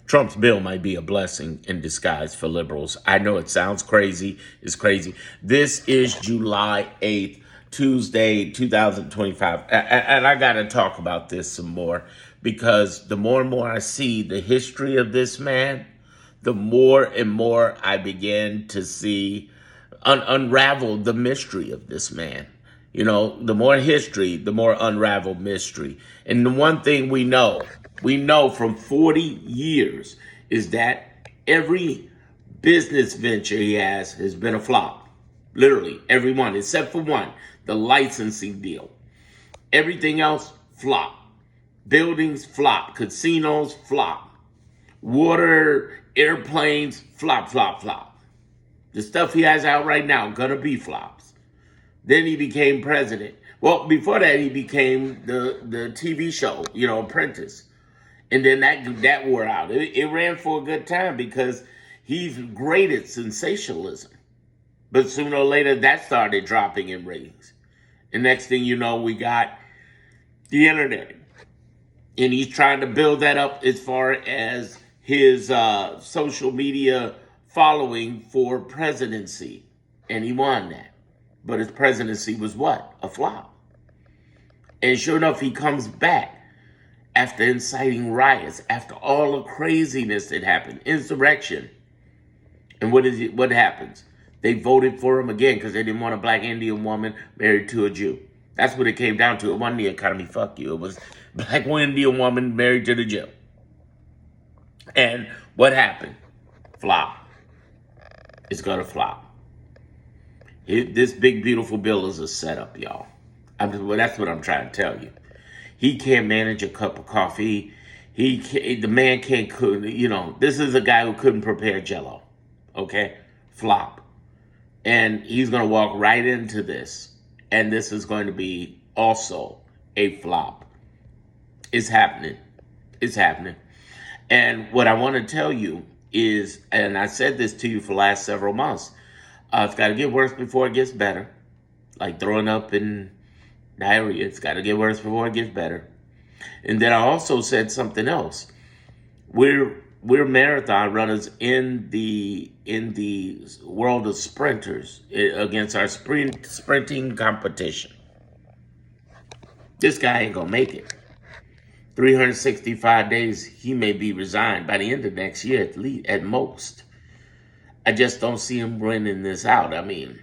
Trump's bill might be a blessing in disguise for liberals. I know it sounds crazy. It's crazy. This is July 8th, Tuesday, 2025. And I got to talk about this some more because the more and more I see the history of this man, the more and more I begin to see unravel the mystery of this man. You know, the more history, the more unraveled mystery. And the one thing we know from 40 years is that every business venture he has been a flop. Literally, every one, except for one, the licensing deal. Everything else, flop. Buildings, flop. Casinos, flop. Water, airplanes, flop, flop, flop. The stuff he has out right now, gonna be flops. Then he became president. Well, before that, he became the TV show, Apprentice. And then that wore out. It ran for a good time because he's great at sensationalism. But sooner or later, that started dropping in ratings. And next thing you know, we got the internet. And he's trying to build that up as far as his social media following for presidency. And he won that. But his presidency was what? A flop. And sure enough, he comes back after inciting riots, after all the craziness that happened, insurrection. And what happens? They voted for him again because they didn't want a black Indian woman married to a Jew. That's what it came down to. It wasn't the economy, fuck you. It was black Indian woman married to the Jew. And what happened? Flop. It's going to flop. This big, beautiful bill is a setup, y'all. That's what I'm trying to tell you. He can't manage a cup of coffee. The man can't cook. This is a guy who couldn't prepare Jell-O. Okay? Flop. And he's going to walk right into this. And this is going to be also a flop. It's happening. It's happening. And what I want to tell you is, and I said this to you for the last several months, it's got to get worse before it gets better. Like throwing up and diarrhea. It's got to get worse before it gets better. And then I also said something else. We're marathon runners in the world of sprinters against our sprinting competition. This guy ain't gonna make it. 365 days, he may be resigned by the end of next year at most. I just don't see him winning this out. I mean,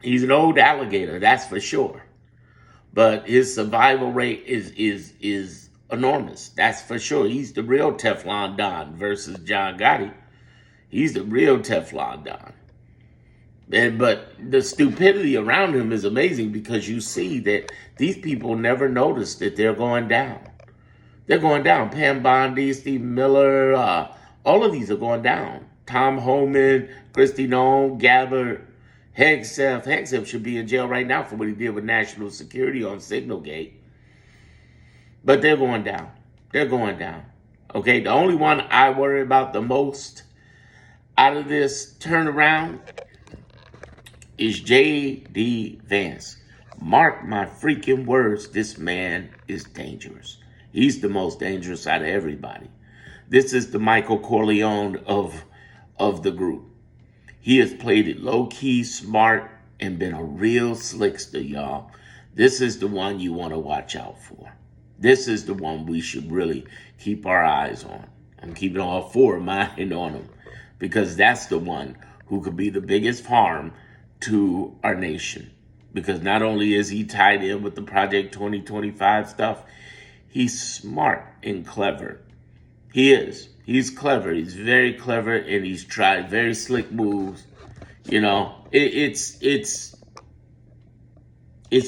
he's an old alligator, that's for sure. But his survival rate is enormous, that's for sure. He's the real Teflon Don versus John Gotti. He's the real Teflon Don. But the stupidity around him is amazing because you see that these people never notice that they're going down. They're going down. Pam Bondi, Steve Miller, all of these are going down. Tom Homan, Christy Nome, Gabbard, Hegseth. Hegseth should be in jail right now for what he did with national security on Signalgate. But they're going down. They're going down. Okay, the only one I worry about the most out of this turnaround is JD Vance. Mark my freaking words, this man is dangerous. He's the most dangerous out of everybody. This is the Michael Corleone of the group. He has played it low-key, smart, and been a real slickster, y'all. This is the one you want to watch out for. This is the one we should really keep our eyes on. I'm keeping all four of mine on him because that's the one who could be the biggest harm to our nation. Because not only is he tied in with the Project 2025 stuff, he's smart and clever. He is. He's clever. He's very clever, and he's tried very slick moves. It's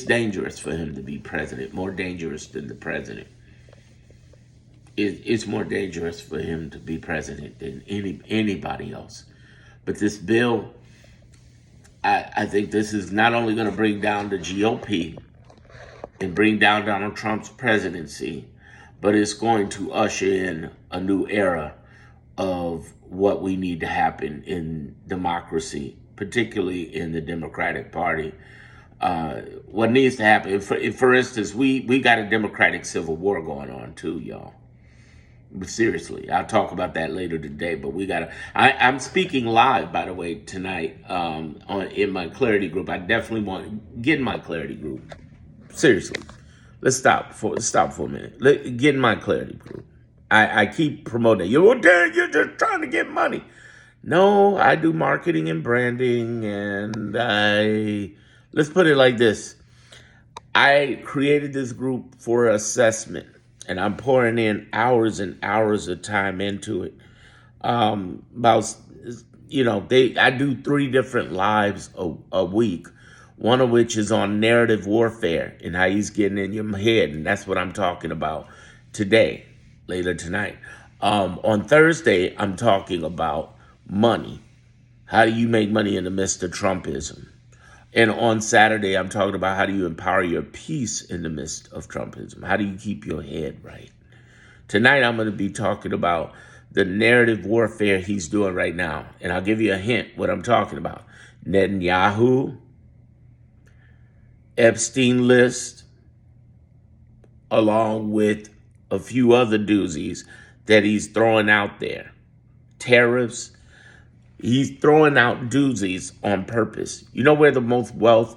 dangerous for him to be president. More dangerous than the president. It's more dangerous for him to be president than anybody else. But this bill, I think this is not only going to bring down the GOP and bring down Donald Trump's presidency, but it's going to usher in a new era of what we need to happen in democracy, particularly in the Democratic Party. What needs to happen, for instance, we got a Democratic civil war going on too, y'all. But seriously, I'll talk about that later today. But we gotta. I'm speaking live, by the way, tonight in my clarity group. I definitely want to get in my clarity group. Seriously, let's stop for a minute. Get in my clarity group. I keep promoting. You're just trying to get money. No, I do marketing and branding, and let's put it like this. I created this group for assessment, and I'm pouring in hours and hours of time into it. About I do 3 different lives a week. One of which is on narrative warfare and how he's getting in your head, and that's what I'm talking about today, later tonight. On Thursday, I'm talking about money. How do you make money in the midst of Trumpism? And on Saturday, I'm talking about how do you empower your peace in the midst of Trumpism? How do you keep your head right? Tonight, I'm going to be talking about the narrative warfare he's doing right now. And I'll give you a hint what I'm talking about. Netanyahu, Epstein list, along with a few other doozies that he's throwing out there. Tariffs. He's throwing out doozies on purpose. You know where the most wealth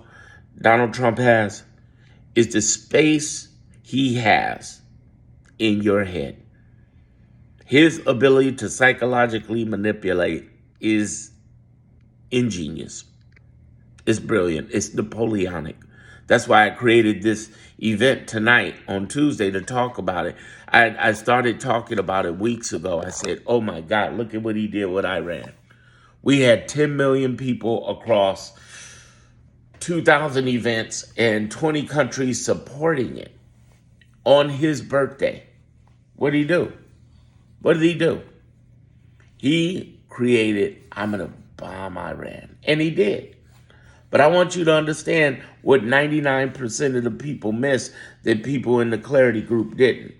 Donald Trump has? Is the space he has in your head. His ability to psychologically manipulate is ingenious. It's brilliant. It's Napoleonic. That's why I created this event tonight on Tuesday to talk about it. I started talking about it weeks ago. I said, oh my God, look at what he did with Iran. We had 10 million people across 2,000 events and 20 countries supporting it on his birthday. What did he do? What did he do? He created, I'm going to bomb Iran. And he did. But I want you to understand what 99% of the people missed that people in the clarity group didn't.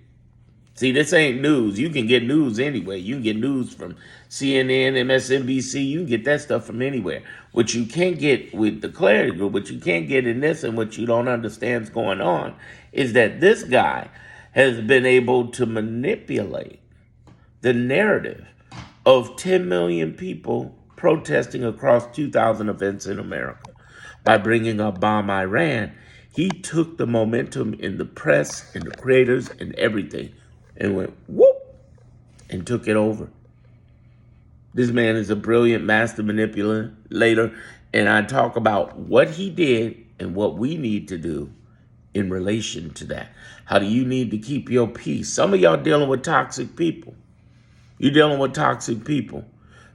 See, this ain't news. You can get news anyway. You can get news from CNN, MSNBC. You can get that stuff from anywhere. What you can't get with the clarity group, what you can't get in this and what you don't understand is going on, is that this guy has been able to manipulate the narrative of 10 million people protesting across 2,000 events in America. By bringing up Bomb Iran, he took the momentum in the press and the creators and everything and went whoop and took it over. This man is a brilliant master manipulator, and I talk about what he did and what we need to do in relation to that. How do you need to keep your peace? Some of y'all dealing with toxic people. You're dealing with toxic people.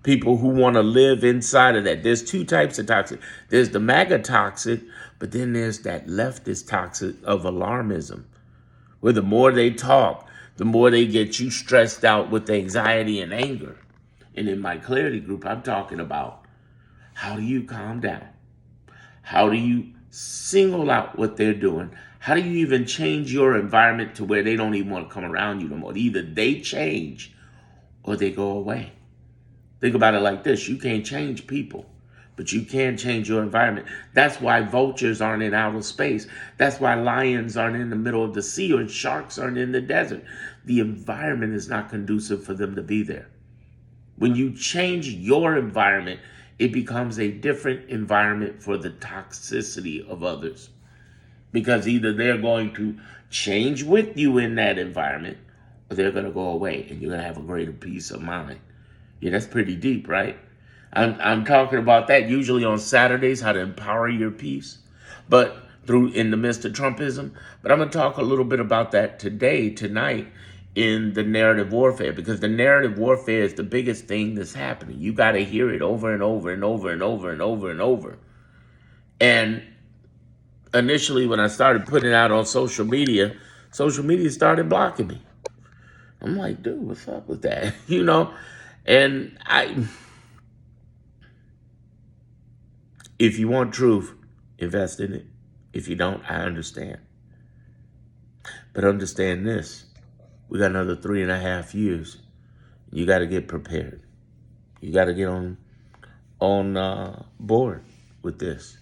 People who want to live inside of that. There's 2 types of toxic. There's the MAGA toxic, but then there's that leftist toxic of alarmism, where the more they talk, the more they get you stressed out with anxiety and anger. And in my clarity group, I'm talking about how do you calm down? How do you single out what they're doing? How do you even change your environment to where they don't even want to come around you no more? Either they change or they go away. Think about it like this. You can't change people, but you can change your environment. That's why vultures aren't in outer space. That's why lions aren't in the middle of the sea or sharks aren't in the desert. The environment is not conducive for them to be there. When you change your environment, it becomes a different environment for the toxicity of others. Because either they're going to change with you in that environment, or they're going to go away and you're going to have a greater peace of mind. Yeah, that's pretty deep, right? I'm talking about that usually on Saturdays, how to empower your peace, but through in the midst of Trumpism. But I'm going to talk a little bit about that tonight, in the narrative warfare, because the narrative warfare is the biggest thing that's happening. You got to hear it over and over and over and over and over and over. And initially, when I started putting it out on social media started blocking me. I'm like, dude, what's up with that? And if you want truth, invest in it. If you don't, I understand. But understand this. We got another 3.5 years. You got to get prepared. You got to get on board with this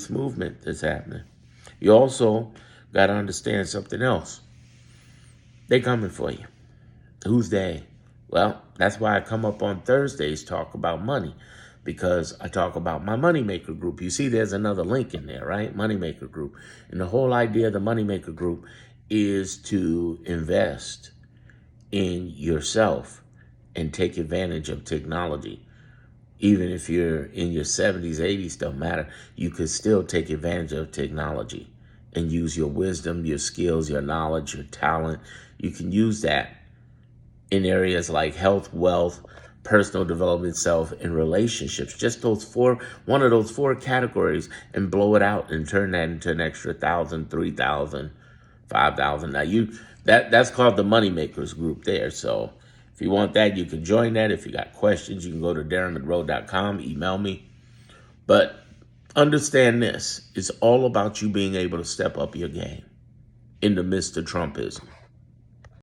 movement that's happening. You also got to understand something else. They coming for you. Who's they? Well, that's why I come up on Thursdays talk about money, because I talk about my Moneymaker group. You see, there's another link in there, right? Moneymaker group. And the whole idea of the Moneymaker group is to invest in yourself and take advantage of technology. Even if you're in your 70s, 80s, don't matter. You could still take advantage of technology and use your wisdom, your skills, your knowledge, your talent. You can use that in areas like health, wealth, personal development, self, and relationships. Just one of those four categories, and blow it out and turn that into an extra 1,000, 3,000, 5,000. Now that's called the Moneymakers group there. So if you want that, you can join that. If you got questions, you can go to darrenmonroe.com, email me. But understand this, it's all about you being able to step up your game in the midst of Trumpism.